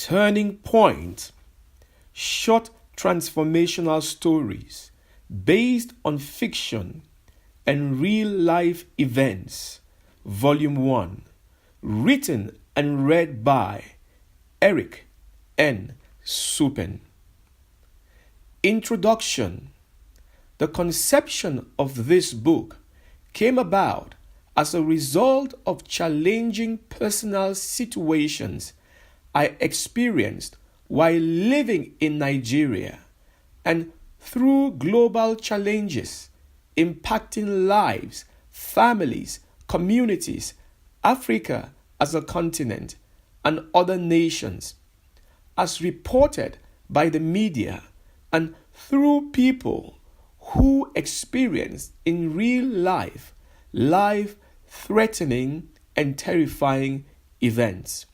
Turning Point, short transformational stories based on fiction and real-life events, Volume 1, written and read by Eric N. Supen. Introduction. The conception of this book came about as a result of challenging personal situations I experienced while living in Nigeria, and through global challenges impacting lives, families, communities, Africa as a continent, and other nations, as reported by the media and through people who experienced in real life life-threatening and terrifying events.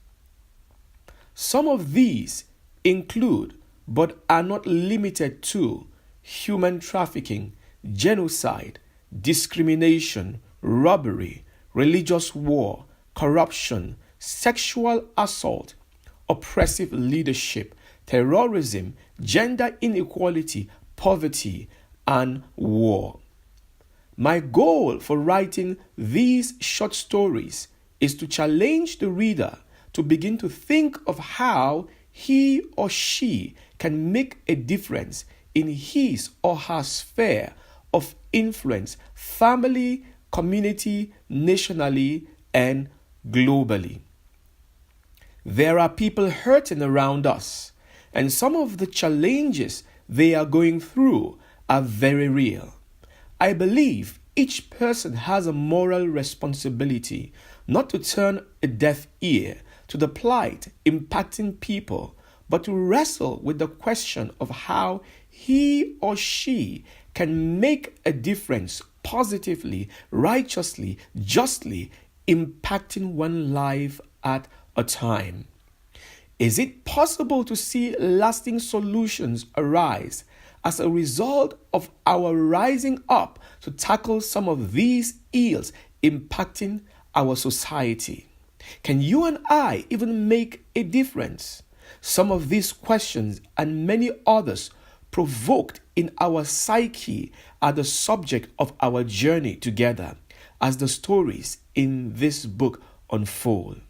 Some of these include, but are not limited to, human trafficking, genocide, discrimination, robbery, religious war, corruption, sexual assault, oppressive leadership, terrorism, gender inequality, poverty, and war. My goal for writing these short stories is to challenge the reader to begin to think of how he or she can make a difference in his or her sphere of influence, family, community, nationally, and globally. There are people hurting around us, and some of the challenges they are going through are very real. I believe each person has a moral responsibility not to turn a deaf ear to the plight impacting people, but to wrestle with the question of how he or she can make a difference positively, righteously, justly, impacting one life at a time. Is it possible to see lasting solutions arise as a result of our rising up to tackle some of these ills impacting our society? Can you and I even make a difference? Some of these questions and many others provoked in our psyche are the subject of our journey together as the stories in this book unfold.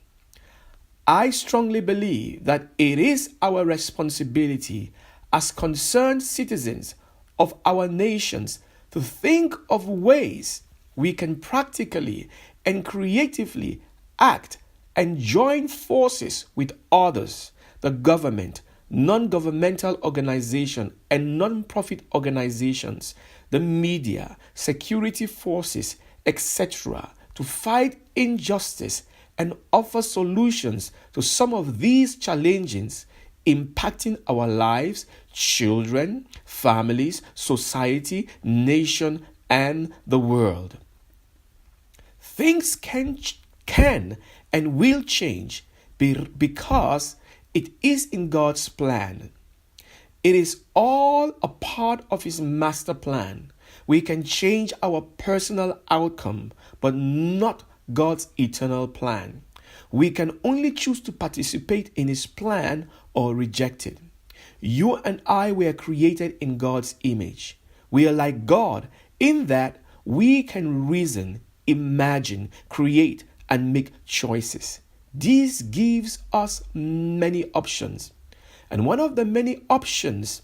I strongly believe that it is our responsibility as concerned citizens of our nations to think of ways we can practically and creatively act and join forces with others, the government, non-governmental organizations, and non-profit organizations, the media, security forces, etc., to fight injustice and offer solutions to some of these challenges impacting our lives, children, families, society, nation, and the world. Things can and will change because it is in God's plan. It is all a part of His master plan. We can change our personal outcome, but not God's eternal plan. We can only choose to participate in His plan or reject it. You and I were created in God's image. We are like God in that we can reason, imagine, create, and make choices. This gives us many options. And one of the many options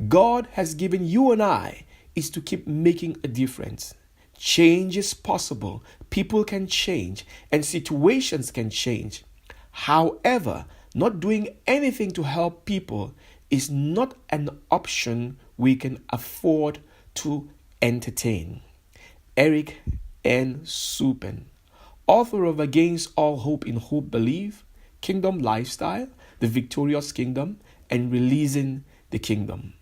God has given you and I is to keep making a difference. Change is possible. People can change and situations can change. However, not doing anything to help people is not an option we can afford to entertain. Eric N. Supen, author of Against All Hope in Hope Believe, Kingdom Lifestyle, The Victorious Kingdom, and Releasing the Kingdom.